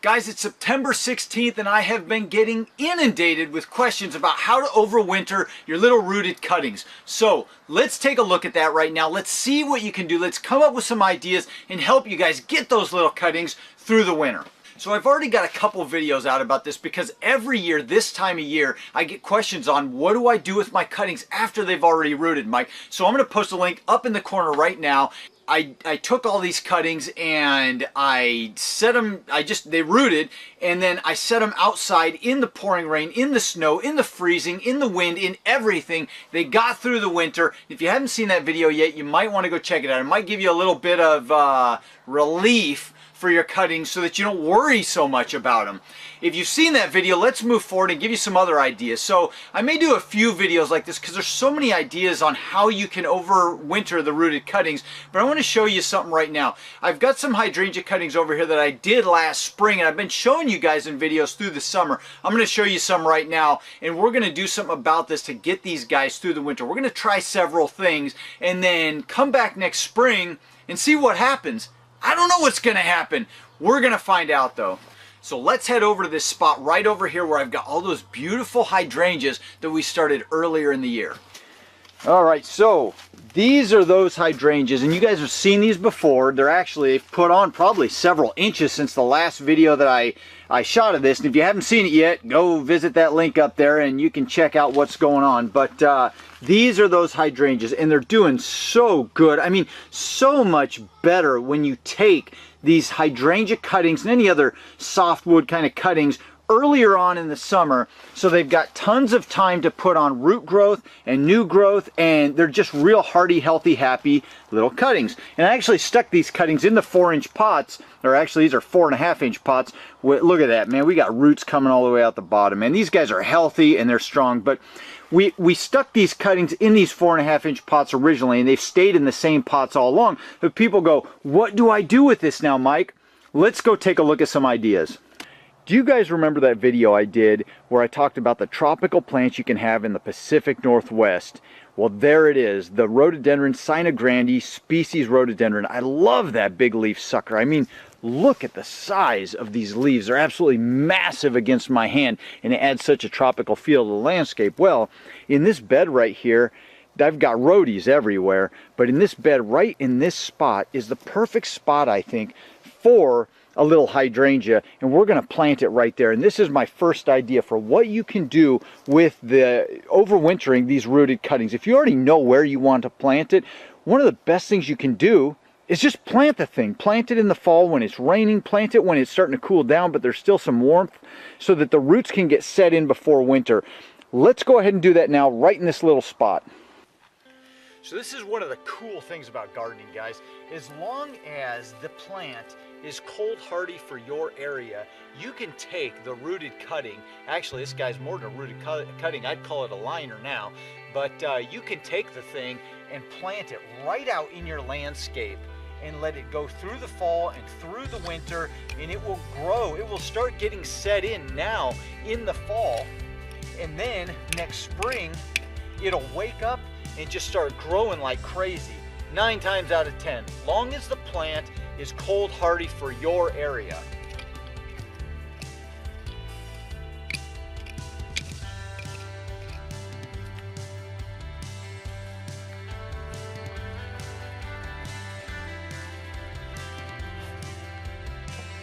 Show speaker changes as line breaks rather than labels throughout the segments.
Guys, it's September 16th and I have been getting inundated with questions about how to overwinter your little rooted cuttings. So let's take a look at that right now. Let's see what you can do. Let's come up with some ideas and help you guys get those little cuttings through the winter. So I've already got a couple videos out about this because every year, this time of year, I get questions on what do I do with my cuttings after they've already rooted, Mike. So I'm going to post a link up in the corner right now. I took all these cuttings and I set them, they rooted, and then I set them outside in the pouring rain, in the snow, in the freezing, in the wind, in everything. They got through the winter. If you haven't seen that video yet, you might want to go check it out. It might give you a little bit of relief for your cuttings so that you don't worry so much about them. If you've seen that video, let's move forward and give you some other ideas. So I may do a few videos like this because there's so many ideas on how you can overwinter the rooted cuttings, but I want to show you something right now. I've got some hydrangea cuttings over here that I did last spring and I've been showing you guys in videos through the summer. I'm going to show you some right now and we're going to do something about this to get these guys through the winter. We're going to try several things and then come back next spring and see what happens. I don't know what's going to happen. We're going to find out though. So let's head over to this spot right over here where I've got all those beautiful hydrangeas that we started earlier in the year. All right, so these are those hydrangeas, and you guys have seen these before. They've put on probably several inches since the last video that I shot of this. And if you haven't seen it yet, go visit that link up there and you can check out what's going on. But these are those hydrangeas, and they're doing so good. I mean, so much better when you take these hydrangea cuttings and any other softwood kind of cuttings earlier on in the summer, so they've got tons of time to put on root growth and new growth, and they're just real hardy, healthy, happy little cuttings. And I actually stuck these cuttings in the 4-inch pots, or actually these are 4.5-inch pots. Look at that, man, we got roots coming all the way out the bottom, and these guys are healthy and they're strong. But we stuck these cuttings in these 4.5-inch pots originally, and they've stayed in the same pots all along. But people go, what do I do with this now, Mike? Let's go take a look at some ideas. Do you guys remember that video I did where I talked about the tropical plants you can have in the Pacific Northwest? Well, there it is, the rhododendron Sinagrande species rhododendron. I love that big leaf sucker. I mean, look at the size of these leaves. They're absolutely massive against my hand, and it adds such a tropical feel to the landscape. Well, in this bed right here, I've got rhodies everywhere, but in this bed, right in this spot, is the perfect spot, I think, for a little hydrangea, and we're going to plant it right there. And this is my first idea for what you can do with the overwintering these rooted cuttings. If you already know where you want to plant it, one of the best things you can do is just plant the thing. Plant it in the fall when it's raining, plant it when it's starting to cool down, but there's still some warmth so that the roots can get set in before winter. Let's go ahead and do that now, right in this little spot. So this is one of the cool things about gardening, guys. As long as the plant is cold hardy for your area, you can take the rooted cutting. Actually, this guy's more than a rooted cutting. I'd call it a liner now. But you can take the thing and plant it right out in your landscape and let it go through the fall and through the winter, and it will grow. It will start getting set in now in the fall, and then next spring it'll wake up and just start growing like crazy. 9 times out of 10, long as the plant is cold hardy for your area.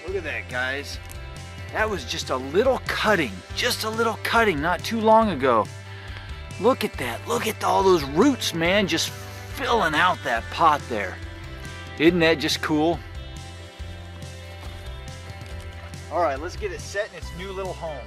Look at that, guys. That was just a little cutting not too long ago. Look at that. Look at all those roots, man, just filling out that pot there. Isn't that just cool? All right, let's get it set in its new little home.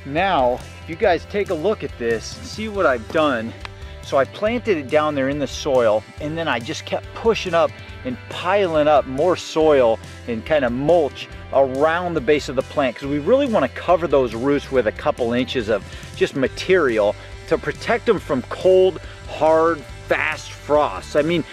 Now, if you guys take a look at this and see what I've done. So I planted it down there in the soil, and then I just kept pushing up and piling up more soil and kind of mulch around the base of the plant, because we really want to cover those roots with a couple inches of just material to protect them from cold, hard, fast frosts. I mean,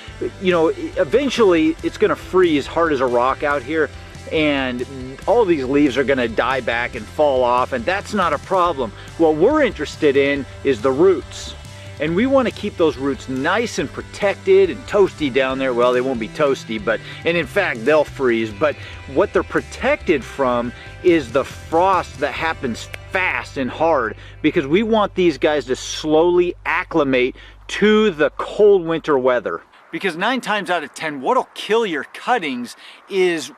you know, eventually it's going to freeze hard as a rock out here, and all these leaves are going to die back and fall off, and that's not a problem. What we're interested in is the roots. And we want to keep those roots nice and protected and toasty down there. Well, they won't be toasty, and in fact, they'll freeze. But what they're protected from is the frost that happens fast and hard, because we want these guys to slowly acclimate to the cold winter weather. Because 9 times out of 10, what'll kill your cuttings is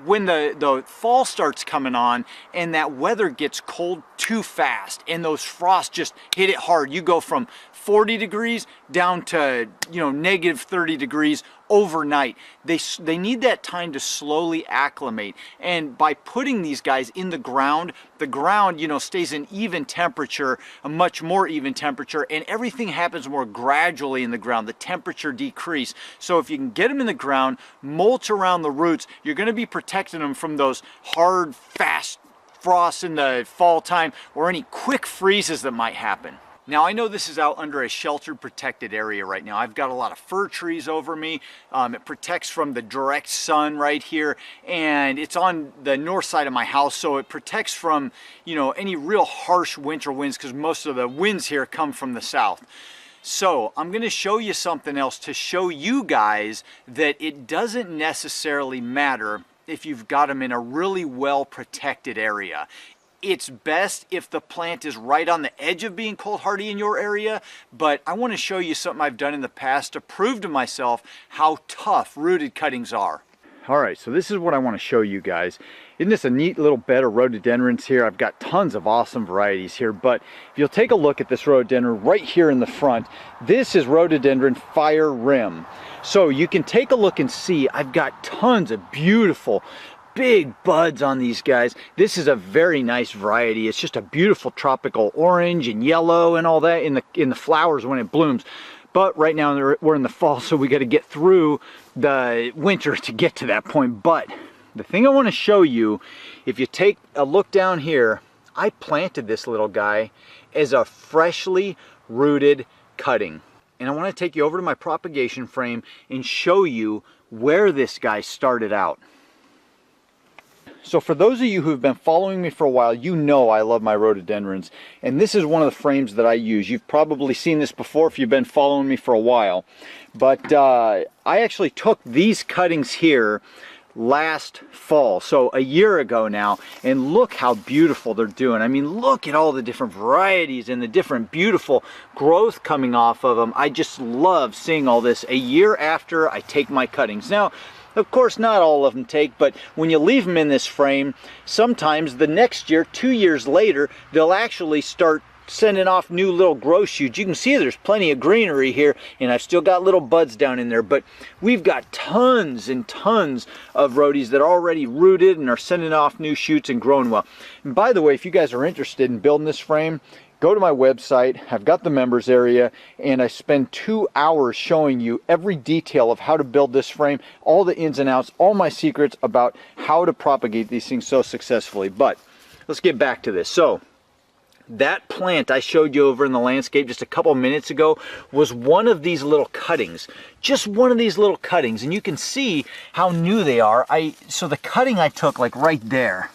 when the fall starts coming on and that weather gets cold too fast and those frosts just hit it hard. You go from 40 degrees down to, you know, negative 30 degrees overnight. They need that time to slowly acclimate, and by putting these guys in the ground, you know, stays an even temperature, a much more even temperature, and everything happens more gradually in the ground. The temperature decrease. So if you can get them in the ground, mulch around the roots, you're going to be protecting them from those hard, fast frosts in the fall time or any quick freezes that might happen. Now, I know this is out under a sheltered, protected area right now. I've got a lot of fir trees over me. It protects from the direct sun right here, and it's on the north side of my house, so it protects from, you know, any real harsh winter winds, because most of the winds here come from the south. So I'm going to show you something else to show you guys that it doesn't necessarily matter if you've got them in a really well protected area. It's best if the plant is right on the edge of being cold hardy in your area, but I want to show you something I've done in the past to prove to myself how tough rooted cuttings are. All right, so this is what I want to show you guys. Isn't this a neat little bed of rhododendrons here? I've got tons of awesome varieties here, but if you'll take a look at this rhododendron right here in the front, this is rhododendron fire rim. So you can take a look and see I've got tons of beautiful big buds on these guys. This is a very nice variety. It's just a beautiful tropical orange and yellow and all that in the flowers when it blooms. But right now we're in the fall, so we got to get through the winter to get to that point. But the thing I want to show you, if you take a look down here, I planted this little guy as a freshly rooted cutting. And I want to take you over to my propagation frame and show you where this guy started out. So for those of you who've been following me for a while, you know I love my rhododendrons, and this is one of the frames that I use. You've probably seen this before if you've been following me for a while, but I actually took these cuttings here last fall, so a year ago now, and look how beautiful they're doing. I mean, look at all the different varieties and the different beautiful growth coming off of them. I just love seeing all this a year after I take my cuttings. Now, of course, not all of them take, but when you leave them in this frame, sometimes the next year, 2 years later, they'll actually start sending off new little growth shoots. You can see there's plenty of greenery here, and I've still got little buds down in there, but we've got tons and tons of rhodies that are already rooted and are sending off new shoots and growing well. And by the way, if you guys are interested in building this frame, go to my website. I've got the members area, and I spend 2 hours showing you every detail of how to build this frame, all the ins and outs, all my secrets about how to propagate these things so successfully. But let's get back to this. So that plant I showed you over in the landscape just a couple minutes ago was one of these little cuttings, just one of these little cuttings, and you can see how new they are. So the cutting I took, like right there,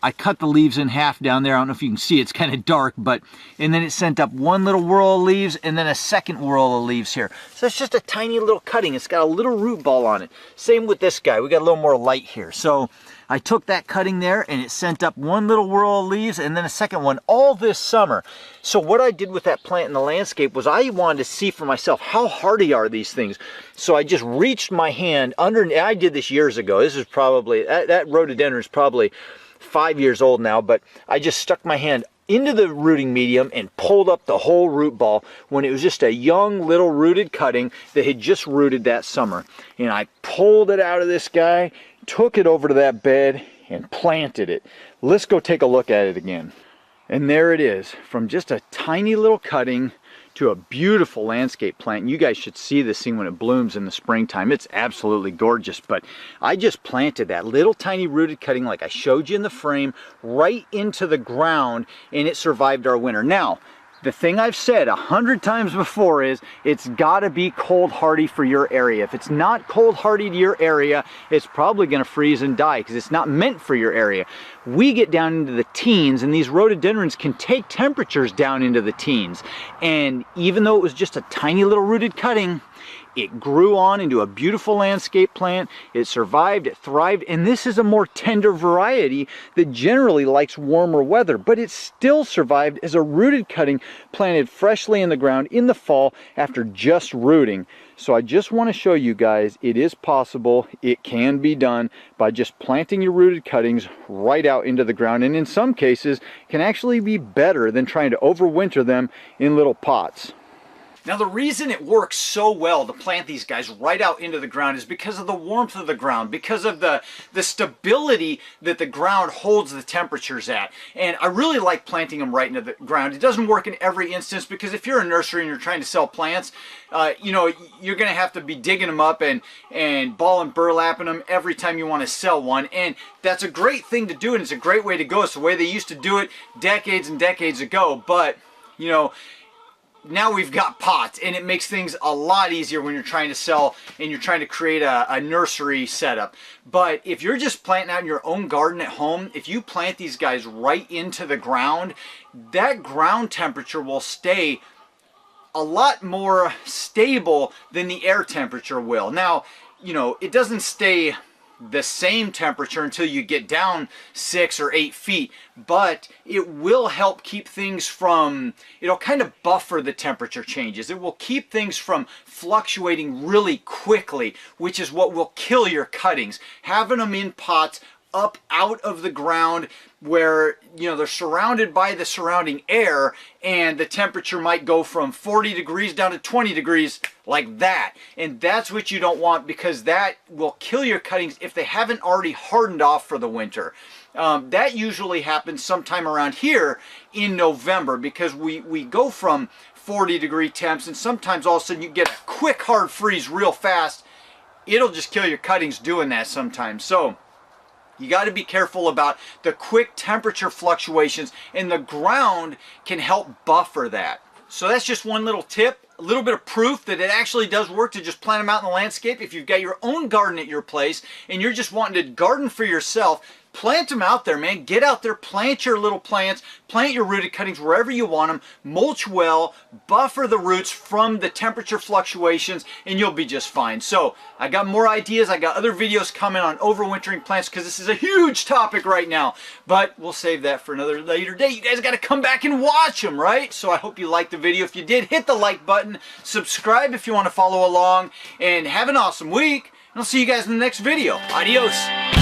I cut the leaves in half down there. I don't know if you can see, it's kind of dark, and then it sent up one little whirl of leaves and then a second whirl of leaves here. So it's just a tiny little cutting. It's got a little root ball on it. Same with this guy. We got a little more light here. So I took that cutting there and it sent up one little whirl of leaves and then a second one all this summer. So what I did with that plant in the landscape was I wanted to see for myself how hardy are these things. So I just reached my hand under, I did this years ago. This is probably, that rhododendron is probably 5 years old now, but I just stuck my hand into the rooting medium and pulled up the whole root ball when it was just a young little rooted cutting that had just rooted that summer. And I pulled it out of this guy, took it over to that bed and planted it. Let's go take a look at it again. And there it is, from just a tiny little cutting to a beautiful landscape plant. You guys should see this thing when it blooms in the springtime. It's absolutely gorgeous. But I just planted that little tiny rooted cutting like I showed you in the frame right into the ground, and it survived our winter. Now, the thing I've said 100 times before is it's got to be cold hardy for your area. If it's not cold hardy to your area, it's probably going to freeze and die because it's not meant for your area. We get down into the teens, and these rhododendrons can take temperatures down into the teens. And even though it was just a tiny little rooted cutting, it grew on into a beautiful landscape plant. It survived, it thrived, and this is a more tender variety that generally likes warmer weather, but it still survived as a rooted cutting planted freshly in the ground in the fall after just rooting. So I just want to show you guys it is possible. It can be done by just planting your rooted cuttings right out into the ground, and in some cases can actually be better than trying to overwinter them in little pots. Now, the reason it works so well to plant these guys right out into the ground is because of the warmth of the ground, because of the stability that the ground holds the temperatures at. And I really like planting them right into the ground. It doesn't work in every instance because if you're a nursery and you're trying to sell plants, you know, you're going to have to be digging them up and ball and burlapping them every time you want to sell one. And that's a great thing to do, and it's a great way to go. It's the way they used to do it decades and decades ago. But, you know, now we've got pots, and it makes things a lot easier when you're trying to sell and you're trying to create a nursery setup. But if you're just planting out in your own garden at home, if you plant these guys right into the ground, that ground temperature will stay a lot more stable than the air temperature will. Now, you know, it doesn't stay the same temperature until you get down 6 or 8 feet, but it will help keep things from, it'll kind of buffer the temperature changes. It will keep things from fluctuating really quickly, which is what will kill your cuttings. Having them in pots up out of the ground where, you know, they're surrounded by the surrounding air, and the temperature might go from 40 degrees down to 20 degrees like that. And that's what you don't want, because that will kill your cuttings if they haven't already hardened off for the winter. That usually happens sometime around here in November, because we go from 40-degree temps, and sometimes all of a sudden you get a quick hard freeze real fast. It'll just kill your cuttings doing that sometimes. So you got to be careful about the quick temperature fluctuations, and the ground can help buffer that. So that's just one little tip, a little bit of proof that it actually does work to just plant them out in the landscape. If you've got your own garden at your place and you're just wanting to garden for yourself, plant them out there, man. Get out there, plant your little plants, plant your rooted cuttings wherever you want them, mulch well, buffer the roots from the temperature fluctuations, and you'll be just fine. So I got more ideas. I got other videos coming on overwintering plants, because this is a huge topic right now, but we'll save that for another later date. You guys got to come back and watch them, right? So I hope you liked the video. If you did, hit the like button, subscribe if you want to follow along, and have an awesome week. And I'll see you guys in the next video. Adios.